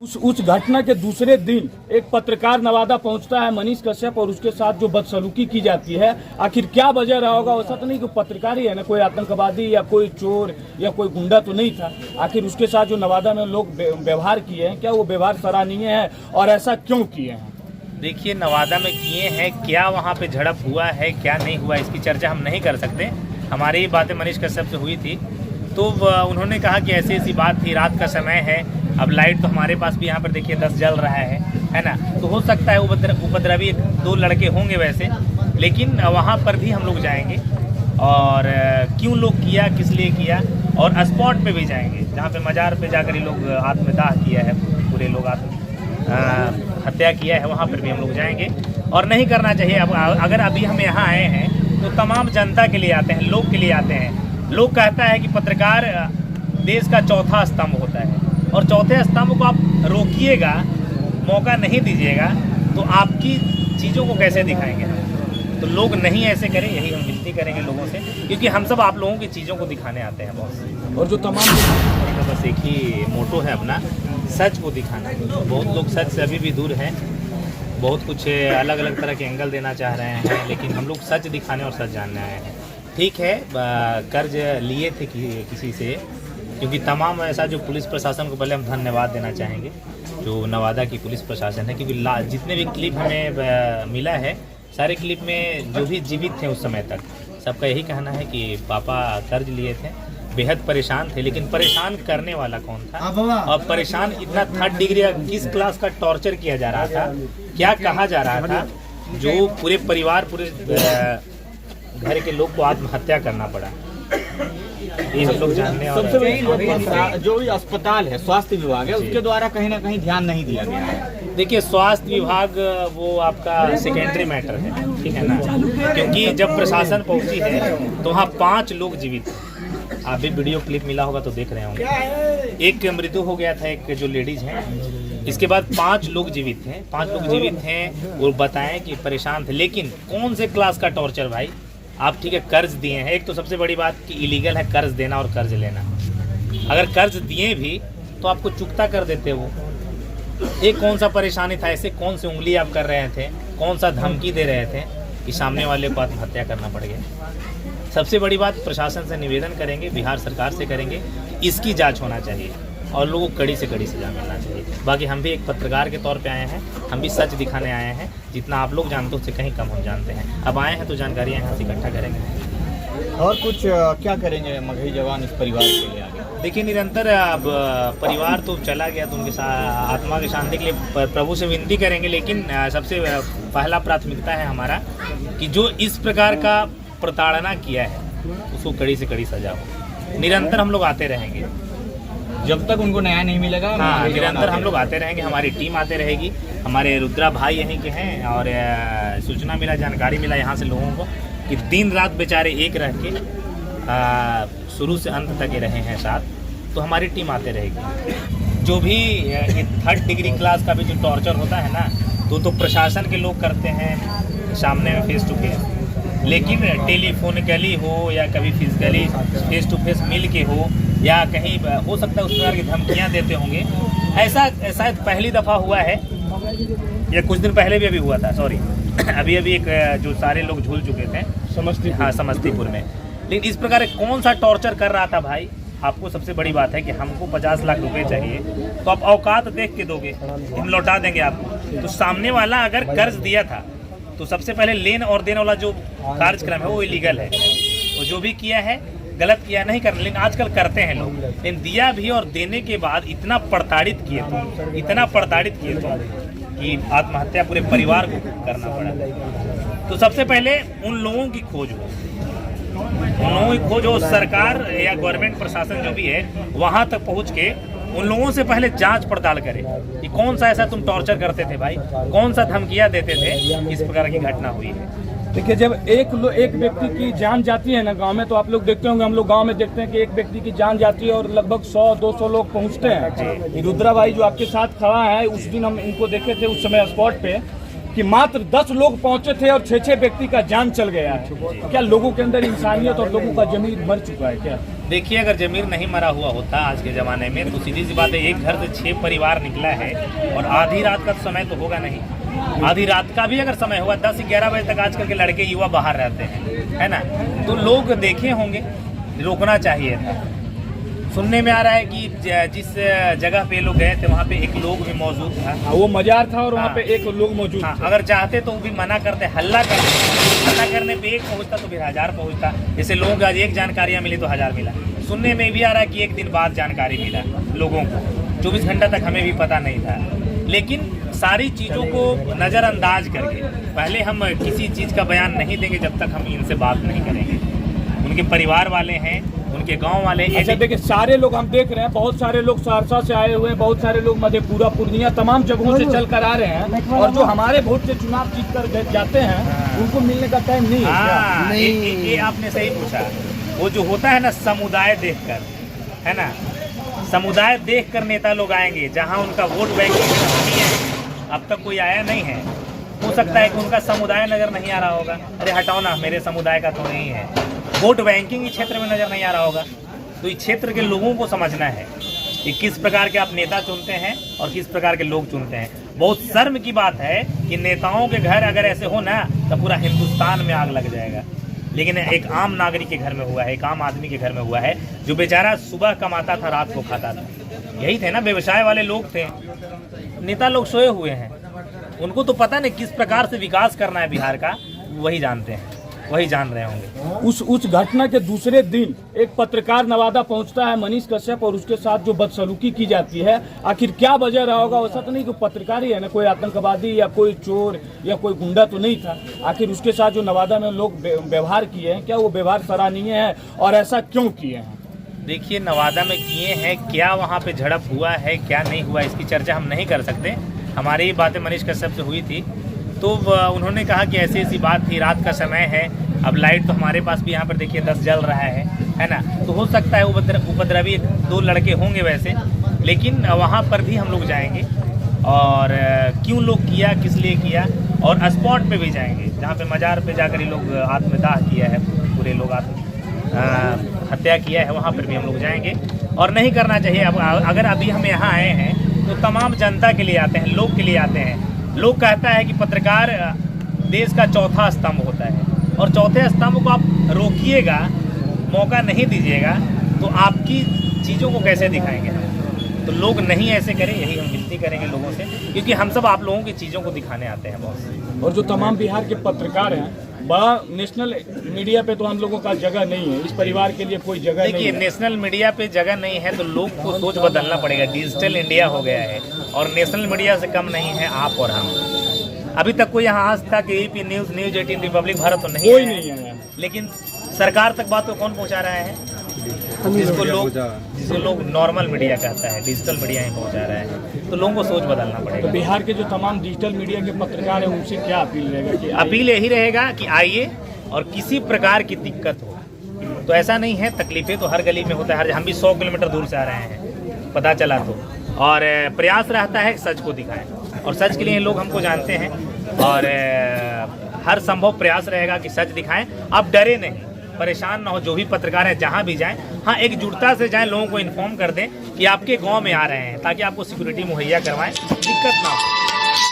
उस घटना के दूसरे दिन एक पत्रकार नवादा पहुंचता है, मनीष कश्यप, और उसके साथ जो बदसलूकी की जाती है, आखिर क्या वजह रहा होगा? ऐसा तो नहीं कि पत्रकार ही है ना, कोई आतंकवादी या कोई चोर या कोई गुंडा तो नहीं था। आखिर उसके साथ जो नवादा में लोग व्यवहार किए हैं, क्या वो व्यवहार सराहनीय है और ऐसा क्यों किए हैं? देखिए, नवादा में किए हैं क्या, वहाँ पे झड़प हुआ है क्या नहीं हुआ, इसकी चर्चा हम नहीं कर सकते। हमारी ही बातें मनीष कश्यप से हुई थी तो उन्होंने कहा कि ऐसी ऐसी बात थी, रात का समय है, अब लाइट तो हमारे पास भी यहाँ पर देखिए 10 जल रहा है ना, तो हो सकता है उपद्रवी 2 लड़के होंगे वैसे, लेकिन वहाँ पर भी हम लोग जाएंगे और क्यों लोग किया, किस लिए किया, और स्पॉट पे भी जाएंगे जहाँ पे मज़ार पे जाकर ये लोग आत्मदाह किया है, पूरे लोग हत्या किया है, वहाँ पर भी हम लोग जाएंगे। और नहीं करना चाहिए। अब अगर अभी हम यहाँ आए हैं तो तमाम जनता के लिए आते हैं, लोग के लिए आते हैं। लोग कहता है कि पत्रकार देश का चौथा स्तंभ होता है, और चौथे स्तंभ को आप रोकिएगा, मौका नहीं दीजिएगा, तो आपकी चीज़ों को कैसे दिखाएंगे? तो लोग नहीं ऐसे करें, यही हम विनती करेंगे लोगों से, क्योंकि हम सब आप लोगों की चीज़ों को दिखाने आते हैं बहुत से। और जो तमाम बस एक ही मोटो है अपना, सच को दिखाना। बहुत लोग सच से अभी भी दूर हैं, बहुत कुछ अलग अलग तरह के एंगल देना चाह रहे हैं, लेकिन हम लोग सच दिखाने और सच जानने आए हैं। ठीक है, कर्ज लिए थे किसी से, क्योंकि तमाम ऐसा जो पुलिस प्रशासन को पहले हम धन्यवाद देना चाहेंगे, जो नवादा की पुलिस प्रशासन है, क्योंकि जितने भी क्लिप हमें मिला है, सारे क्लिप में जो भी जीवित थे उस समय तक, सबका यही कहना है कि पापा कर्ज लिए थे, बेहद परेशान थे। लेकिन परेशान करने वाला कौन था, और परेशान इतना 3rd डिग्री किस क्लास का टॉर्चर किया जा रहा था, क्या कहा जा रहा था, जो पूरे परिवार, पूरे घर के लोग को आत्महत्या करना पड़ा, ये हम लोग जानने। और जो भी अस्पताल है, स्वास्थ्य विभाग है, उसके द्वारा कहीं ना कहीं ध्यान नहीं दिया गया है। देखिए, स्वास्थ्य विभाग वो आपका सेकेंडरी मैटर है, ठीक है ना, क्योंकि जब प्रशासन पहुंची है तो वहाँ 5 लोग जीवित थे। आप भी वीडियो क्लिप मिला होगा तो देख रहे होंगे। एक मृत्यु हो गया था, एक जो लेडीज हैं, इसके बाद 5 लोग जीवित थे। 5 लोग जीवित हैं और बताएं कि परेशान थे। लेकिन कौन से क्लास का टॉर्चर भाई? आप ठीक है कर्ज दिए हैं, एक तो सबसे बड़ी बात कि इलीगल है कर्ज देना और कर्ज लेना। अगर कर्ज दिए भी तो आपको चुकता कर देते वो। एक कौन सा परेशानी था, ऐसे कौन सी उंगली आप कर रहे थे, कौन सा धमकी दे रहे थे कि सामने वाले को आत्महत्या करना पड़ गया? सबसे बड़ी बात, प्रशासन से निवेदन करेंगे, बिहार सरकार से करेंगे, इसकी जांच होना चाहिए और लोगों को कड़ी से कड़ी सजा मिलना चाहिए। बाकी हम भी एक पत्रकार के तौर पे आए हैं, हम भी सच दिखाने आए हैं। जितना आप लोग जानते हो उससे कहीं कम हम जानते हैं। अब आए हैं तो जानकारियाँ यहाँ से इकट्ठा करेंगे। और कुछ क्या करेंगे मगही जवान इस परिवार के लिए आगे? देखिए, निरंतर अब परिवार तो चला गया तो उनके साथ आत्मा की शांति के लिए प्रभु से विनती करेंगे, लेकिन सबसे पहला प्राथमिकता है हमारा कि जो इस प्रकार का प्रताड़ना किया है उसको कड़ी से कड़ी सजा हो। निरंतर हम लोग आते रहेंगे जब तक उनको न्याय नहीं मिलेगा। हाँ, निरंतर हम लोग आते रहेंगे, हमारी टीम आते रहेगी। हमारे रुद्रा भाई यहीं के हैं, और सूचना मिला, जानकारी मिला यहाँ से लोगों को कि दिन रात बेचारे एक रह के शुरू से अंत तक ये रहे हैं साथ, तो हमारी टीम आते रहेगी। जो भी 3rd डिग्री क्लास का भी जो टॉर्चर होता है ना, तो प्रशासन के लोग करते हैं सामने में फेस टू फेस, लेकिन टेलीफोनिकली हो या कभी फिजिकली फेस टू फेस मिल के हो, या कहीं हो सकता है उस प्रकार की धमकियाँ देते होंगे। ऐसा शायद पहली दफ़ा हुआ है, या कुछ दिन पहले भी अभी हुआ था, सॉरी अभी एक जो सारे लोग झूल चुके थे समस्तीपुर में। लेकिन इस प्रकार कौन सा टॉर्चर कर रहा था भाई? आपको सबसे बड़ी बात है कि हमको 50 लाख रुपए चाहिए, तो आप औकात देख के दोगे, हम लौटा देंगे आपको। तो सामने वाला अगर कर्ज दिया था तो सबसे पहले लेन और देने वाला जो कार्यक्रम है वो इलीगल है, वो जो भी किया है गलत किया नहीं करना। लेकिन आजकल करते हैं लोग, लेकिन दिया भी और देने के बाद इतना प्रताड़ित किए तुम कि आत्महत्या पूरे परिवार को करना पड़ा। तो सबसे पहले उन लोगों की खोज हो, सरकार या गवर्नमेंट प्रशासन जो भी है वहाँ तक पहुँच के उन लोगों से पहले जांच पड़ताल करे कि कौन सा ऐसा तुम टॉर्चर करते थे भाई, कौन सा धमकियाँ देते थे, इस प्रकार की घटना हुई है। देखिए, जब एक व्यक्ति की जान जाती है ना गांव में, तो आप लोग देखते होंगे, हम लोग गांव में देखते हैं कि एक व्यक्ति की जान जाती है और लगभग 100-200 लोग पहुंचते हैं। रुद्रा भाई जो आपके साथ खड़ा है, उस दिन हम इनको देखे थे उस समय स्पॉट पे कि मात्र 10 लोग पहुंचे थे और 6 व्यक्ति का जान चल गया है। क्या लोगों के अंदर इंसानियत और लोगों का जमीर मर चुका है क्या? देखिए, अगर जमीर नहीं मरा हुआ होता आज के ज़माने में तो सीधी सी बात है, एक घर से 6 परिवार निकला है और आधी रात का समय तो होगा नहीं। आधी रात का भी अगर समय होगा 10-11 बजे तक आजकल के लड़के युवा बाहर रहते हैं, है ना। तो लोग देखे होंगे, रोकना चाहिए था। सुनने में आ रहा है कि जिस जगह पे लोग गए थे वहाँ पे एक लोग भी मौजूद था। वो मजार था और वहाँ पे एक लोग मौजूद हाँ, थे। अगर चाहते तो वो भी मना करते, हल्ला करने पे एक पहुँचता तो फिर 1000 पहुँचता। जैसे लोगों को आज एक जानकारियाँ मिली तो 1000 मिला। सुनने में भी आ रहा है कि एक दिन बाद जानकारी मिला लोगों को, 24 घंटा तक हमें भी पता नहीं था। लेकिन सारी चीज़ों को नज़रअंदाज करके पहले हम किसी चीज़ का बयान नहीं देंगे जब तक हम इनसे बात नहीं करेंगे। उनके परिवार वाले हैं, उनके गांव वाले। अच्छा देखिए, सारे लोग हम देख रहे हैं, बहुत सारे लोग सहरसा से आए हुए हैं, बहुत सारे लोग मधेपुरा, पूर्णिया, तमाम जगहों से चल कर आ रहे हैं और जो हमारे वोट से चुनाव जीत कर जाते हैं उनको मिलने का टाइम नहीं है। हाँ, ये आपने सही पूछा। वो जो होता है ना, समुदाय देखकर, है ना, समुदाय देखकर नेता लोग आएंगे। जहाँ उनका वोट बैंक नहीं है, अब तक कोई आया नहीं है। हो सकता है कि उनका समुदाय नजर नहीं आ रहा होगा, अरे हटाओ ना, मेरे समुदाय का तो नहीं है। वोट बैंकिंग ही क्षेत्र में नजर नहीं आ रहा होगा। तो इस क्षेत्र के लोगों को समझना है कि किस प्रकार के आप नेता चुनते हैं और किस प्रकार के लोग चुनते हैं। बहुत शर्म की बात है कि नेताओं के घर अगर ऐसे हो ना तो पूरा हिंदुस्तान में आग लग जाएगा। लेकिन एक आम नागरिक के घर में हुआ है, एक आम आदमी के घर में हुआ है, जो बेचारा सुबह कमाता था, रात को खाता था। यही थे ना, व्यवसाय वाले लोग थे। नेता लोग सोए हुए हैं, उनको तो पता नहीं किस प्रकार से विकास करना है बिहार का, वही जानते हैं, वही जान रहे होंगे। उस घटना के दूसरे दिन एक पत्रकार नवादा पहुंचता है, मनीष कश्यप, और उसके साथ जो बदसलूकी की जाती है, आखिर क्या वजह रहा होगा? वैसा तो नहीं कि पत्रकार ही है ना, कोई आतंकवादी या कोई चोर या कोई गुंडा तो नहीं था। आखिर उसके साथ जो नवादा में लोग व्यवहार किए हैं, क्या वो व्यवहार सराहनीय है और ऐसा क्यों किए हैं? देखिए, नवादा में किए हैं क्या, वहाँ पे झड़प हुआ है क्या नहीं हुआ, इसकी चर्चा हम नहीं कर सकते। हमारी बातें मनीष कश्यप से हुई थी तो उन्होंने कहा कि ऐसी ऐसी बात थी, रात का समय है, अब लाइट तो हमारे पास भी यहाँ पर देखिए 10 जल रहा है ना। तो हो सकता है उपद्रवी 2 लड़के होंगे वैसे, लेकिन वहाँ पर भी हम लोग जाएंगे और क्यों लोग किया, किस लिए किया, और स्पॉट पे भी जाएंगे जहाँ पे मज़ार पे जाकर ये लोग आत्मदाह किया है, पूरे लोग हत्या किया है, वहाँ पर भी हम लोग जाएंगे। और नहीं करना चाहिए। अब अगर अभी हम यहाँ आए हैं तो तमाम जनता के लिए आते हैं, लोग के लिए आते हैं। लोग कहता है कि पत्रकार देश का चौथा स्तंभ होता है, और चौथे स्तंभ को आप रोकिएगा, मौका नहीं दीजिएगा, तो आपकी चीज़ों को कैसे दिखाएंगे हम? तो लोग नहीं ऐसे करें, यही हम विनती करेंगे लोगों से, क्योंकि हम सब आप लोगों की चीज़ों को दिखाने आते हैं बहुत। और जो तमाम बिहार के पत्रकार हैं, बड़ा नेशनल मीडिया पे तो हम लोगों का जगह नहीं है, इस परिवार के लिए कोई जगह नहीं है। देखिए, नेशनल मीडिया पे जगह नहीं है तो लोग को सोच बदलना पड़ेगा। डिजिटल इंडिया हो गया है और नेशनल मीडिया से कम नहीं है आप और हम। अभी तक कोई यहाँ आज तक ABP news, news 18, Republic Bharat तो नहीं, कोई नहीं है। लेकिन सरकार तक बात को कौन पहुँचा रहा है? जिसको लोग नॉर्मल मीडिया कहता है, डिजिटल मीडिया ही पहुँचा रहा है। तो लोगों को सोच बदलना तो पड़ेगा। बिहार के जो तमाम डिजिटल मीडिया के पत्रकार हैं उनसे क्या अपील रहेगा? कि अपील यही रहेगा कि आइए, और किसी प्रकार की दिक्कत हो तो ऐसा नहीं है, तकलीफें तो हर गली में होता है। हम भी 100 किलोमीटर दूर से आ रहे हैं, पता चला तो, और प्रयास रहता है सच को दिखाएं, और सच के लिए लोग हमको जानते हैं, और हर संभव प्रयास रहेगा कि सच दिखाएं। आप डरे नहीं, परेशान ना हो, जो भी पत्रकार है जहां भी जाएं, हाँ एकजुटता से जाएं, लोगों को इन्फॉर्म कर दें कि आपके गांव में आ रहे हैं, ताकि आपको सिक्योरिटी मुहैया करवाएं, दिक्कत ना हो।